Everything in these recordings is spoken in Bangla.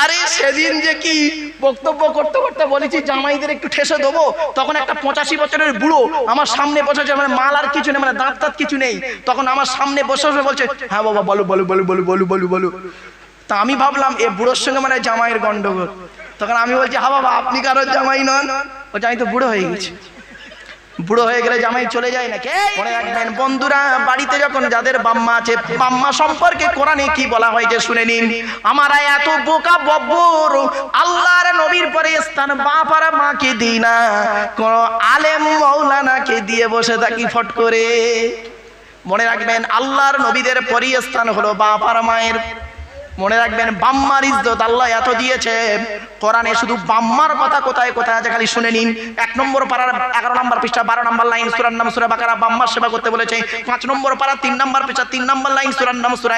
আরে সেদিন যে কি বক্তব্য করতে করতে বলেছি জামাইদের একটু ঠেসে দেবো, তখন একটা 85 বছরের বুড়ো আমার সামনে বসেছে, মানে মাল আর কিছু নেই, মানে দাঁত টাত কিছু নেই, তখন আমার সামনে বসে বসে বলছে হ্যাঁ বাবা বলো বলো বলো বলো বলো বলো বলো। তা আমি ভাবলাম এ বুড়োর সঙ্গে মানে জামাইয়ের গন্ডগোল। তখন আমি বলছি হ্যাঁ বাবা আপনি কারোর জামাই নন। বলছে আমি তো বুড়ো হয়ে গেছি। বুড়ো হয়ে গেলে জামাই চলে যায় নাকি? মনে রাখবেন বন্ধুরা, বাড়িতে যখন যাদের বাম্মা আছে, বাম্মা সম্পর্কে কোরআনে কি বলা হয়েছে শুনে নিন। আমারা এত বোকা বব্বর, আল্লাহর নবীর পরে স্থান বাপ আর মাকে দিই না, কোন আলেম মাওলানাকে দিয়ে বসে থাকি ফট করে। মনে রাখবেন আল্লাহর নবীদের পরে স্থান হলো বাপ আর মায়ের। মনে রাখবেন বাম্মার ইজ্জত আল্লাহ এত দিয়েছে, কোরআনে শুধু বাম্মার কথা কোথায় কোথায় আছে খালি শুনে নিন। 1 নম্বর পারার 11 নম্বর পৃষ্ঠা 12 নম্বর লাইন সূরার নাম সূরা বাকারা, বাম্মার সেবা করতে বলেছে। 5 নম্বর পারা 3 নম্বর পৃষ্ঠা 3 নম্বর লাইন সূরার নাম সূরা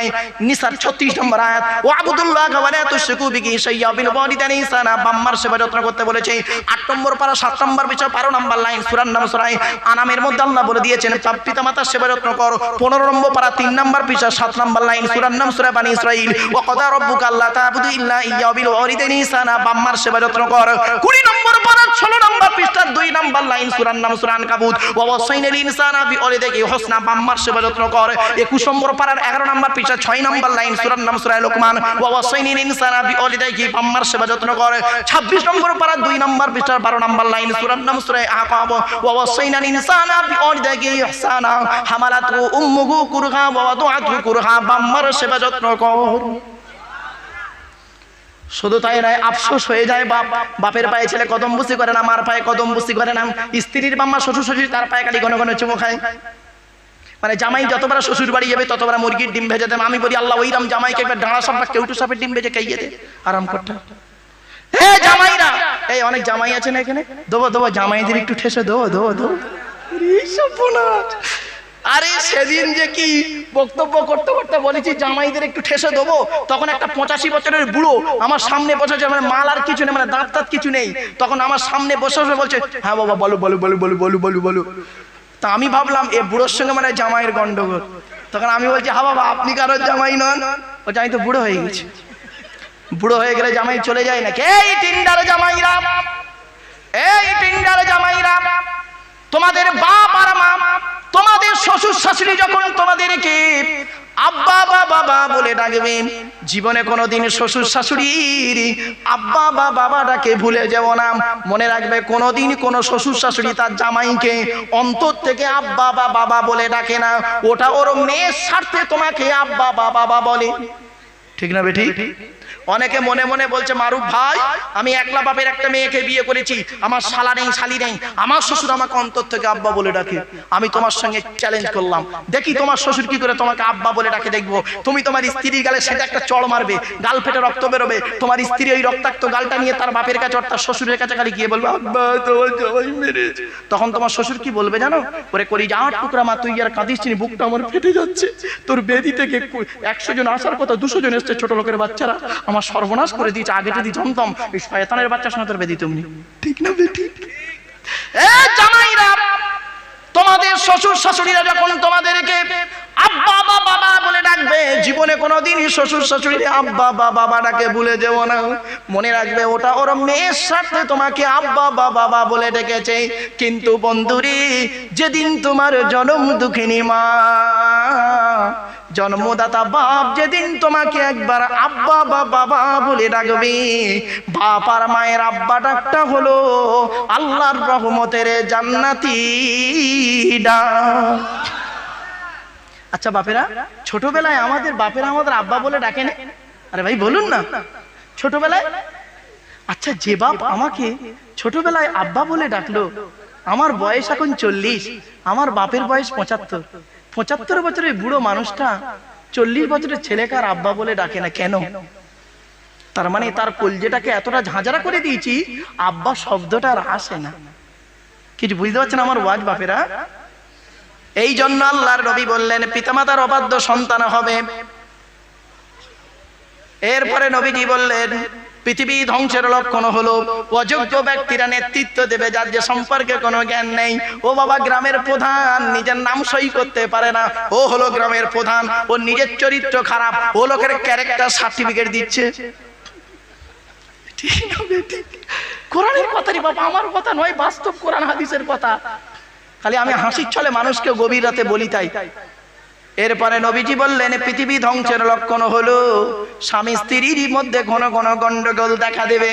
নিসার 36 নম্বর আয়াত, ওয়া আবুদুল্লাহ ওয়া লা তুশরিকু বিহি শাইয়্যা বিল ওয়ালিদাইনি ইহসানা, বাম্মার সেবা যত্ন করতে বলেছে। 8 নম্বর পারা 7 নম্বর পৃষ্ঠা 12 নম্বর লাইন সূরার নাম সূরা আনামের মধ্যে আল্লাহ বলে দিয়েছেন পিতা মাতার সেবা যত্ন কর। 15 নম্বর পারা 3 নম্বর পৃষ্ঠা 7 নম্বর লাইন সূরার নাম সূরা বানি ইসরাঈল, ওয়া ক্বাদা রাব্বুকা আল্লা তা'বুদু ইল্লা ইয়্যাহু বিল ওয়ালিদাইনি ইহসানা, বাম্মার সেবা যত্ন কর। 20 নম্বর পারা 16 নম্বর পৃষ্ঠা 2 নম্বর লাইন সূরার নাম সূরা আনকাবুত, ওয়া ওয়াসাইনাল ইনসানা বিওয়ালিদাইহি হুসনা, বাম্মার সেবা যত্ন কর। 21 নম্বর পারার 11 নম্বর পৃষ্ঠা 6 নম্বর লাইন সূরার নাম সূরা লোকমান, ওয়া ওয়াসাইনাল ইনসানা বিওয়ালিদাইহি, বাম্মার সেবা যত্ন কর। 26 নম্বর পারা 2 নম্বর পৃষ্ঠা 12 নম্বর লাইন সূরার নাম সূরা আহকাব, ওয়া ওয়াসাইনাল ইনসানা বিওয়ালিদাইহি ইহসানা হামালাতু উম্মুহু কুরহা ওয়া ওয়াদাআতহু কুরহা, বাম্মার সেবা যত্ন কর। শুধু তাই নয়, আফসোস হয়ে যায় বাপের পায়ে ছেলে কদম বুসি করে না, মার পায়ে কদম বুসি করে না। স্ত্রীর বাম্মা শ্বশুর শ্বশুর তার পায়ে খালি ঘন ঘন চুমো খায়। মানে জামাই যতবার শ্বশুর বাড়ি যাবে ততবার মুরগির ডিম ভেজে দেয়। আমি বলি আল্লাহ ওইরাম জামাইকে একবার ডাঁড়া সাপ বা কেউটু সাপের ডিম ভেজে খাইয়ে দে, আরাম করতে। হে জামাইরা, এই অনেক জামাই আছে না এখানে, দেবো দেবো জামাইদের একটু ঠেসে দেবো দেবো দেবো। আরে সেদিন যে কি বক্তব্য করতে করতে বলেছি জামাইদের একটু ঠেসে দেবো, তখন একটা 85 বছরের বুড়ো আমার সামনে বসেছে, মানে মাল আর কিছু নেই, মানে দাঁত টাত কিছু নেই, তখন আমার সামনে বসে বসে বলছে হ্যাঁ বাবা বলো বলো বলো বলো বলো বলো বলো। তা আমি ভাবলাম এ বুড়োর সঙ্গে মানে জামাইয়ের গন্ডগোল। তখন আমি বলছি হ্যাঁ বাবা আপনি কারোর জামাই নন। বলছে আমি তো বুড়ো হয়ে গেছি। বুড়ো হয়ে গেলে জামাই চলে যায় নাকি? এই টিন্ডার জামাইরা, এই টিন্ডার জামাইরা, তোমাদের বাপ আর মা, তোমাদের শ্বশুর শাশুড়ি যখন তোমাদেরকে আব্বা বা বাবা বলে ডাকবে, জীবনে কোনোদিন শ্বশুর শাশুড়ির আব্বা বা বাবাটাকে ভুলে যেও না। মনে রাখবে কোনোদিন কোনো শ্বশুর শাশুড়ি তার জামাইকে অন্তর থেকে আব্বা বা বাবা বলে ডাকে না, ওটা ওর মেয়ের স্বার্থে তোমাকে আব্বা বা বাবা বলে। ঠিক না বেটি? অনেকে মনে মনে বলছে মারুফ ভাই আমি একলা বাপের একটা মেয়েকে বিয়ে করেছি, আমার শালা নেই শালি নেই, আমার শ্বশুর আমাকে অন্তর থেকে আব্বা বলে ডাকে। আমি তোমার সঙ্গে চ্যালেঞ্জ করলাম, দেখি তোমার শ্বশুর কি করে তোমাকে আব্বা বলে ডাকে দেখবো। তুমি তোমার স্ত্রীর গালে সেটা একটা চড় মারবে, গাল ফেটে রক্ত বেরোবে, তোমার স্ত্রী ওই রক্তাক্ত গালটা নিয়ে তার বাপের কাছে তার শ্বশুরের কাছে খালি গিয়ে বলবে আব্বা তোমার জামাই মেরেছে। তখন তোমার শ্বশুর কি বলবে জানো? ওরে করি যা টুকরা মা তুই আর কাঁদিস নি, বুকটা আমার ফেটে যাচ্ছে, তোর বেদি থেকে 100 জন আসার কথা 200 জন এসছে, ছোট লোকের বাচ্চারা, আমার সর্বনাশ করে দিয়েছে। আগে যদি জানতাম এই শয়তানের বাচ্চার সঙ্গে তোর বেদি তুমি। ঠিক না বেটি? এ জামাইরা, তোমাদের শ্বশুর শাশুড়িরা যখন তোমাদেরকে আব্বা বা বাবা বলে ডাকবে, জীবনে কোনোদিন শ্বশুর শাশুড়ি আব্বা বা বাবাটাকে ভুলে যেও না। মনে রাখবে ওটা ওর মেয়ের সাথে তোমাকে আব্বা বা বাবা বলে ডেকেছে। কিন্তু বন্ধুরি, যেদিন তোমার জন্ম দুঃখিনী মা, জন্মদাতা বাপ যেদিন তোমাকে একবার আব্বা বা বাবা বলে ডাকবে, বাপ আর মায়ের আব্বা ডাকটা হলো আল্লাহর রহমতের জান্নাতি ডাক। আচ্ছা বাপেরা, ছোটবেলায় আমাদের বাপেরা আমাদের আব্বা বলে ডাকে না? আরে ভাই বলুন না, ছোটবেলায়। আচ্ছা যে বাপ আমাকে ছোটবেলায় আব্বা বলে ডাকলো, আমার বয়স এখন 40, আমার বাপের বয়স 75 বছরের বুড়ো মানুষটা 40 বছরের ছেলেকে আর আব্বা বলে ডাকে না কেন? তার মানে তার কলজেটাকে এতটা ঝাঁঝরা করে দিয়েছি, আব্বা শব্দটা আর আসে না। কিছু বুঝতে পারছেন আমার ওয়াজ বাপেরা? এই জন্য আল্লাহর নবী বললেন পিতামাতার অবাধ্য সন্তান হবে। এরপরে নবীজি বললেন পৃথিবী ধ্বংসের লক্ষণ হলো অযোগ্য ব্যক্তিরা নেতৃত্ব দেবে, যার যে সম্পর্কে কোনো জ্ঞান নেই। ও বাবা, গ্রামের প্রধান নিজের নাম সই করতে পারে না, ও হলো গ্রামের প্রধান, ও নিজের চরিত্র খারাপ, ও লোকের ক্যারেক্টার সার্টিফিকেট দিচ্ছে। ঠিক না বেঠিক? কোরআনের কথা রে বাবা, আমার কথা নয়, বাস্তব কোরআন হাদিসের কথা। খালি আমি হাসির ছলে মানুষকে গভীর রাতে বলি তাই। এরপরে নবীজি বললেন পৃথিবী ধ্বংসের লক্ষণ হলো স্বামী স্ত্রীর মধ্যে ঘন ঘন গন্ডগোল দেখা দেবে।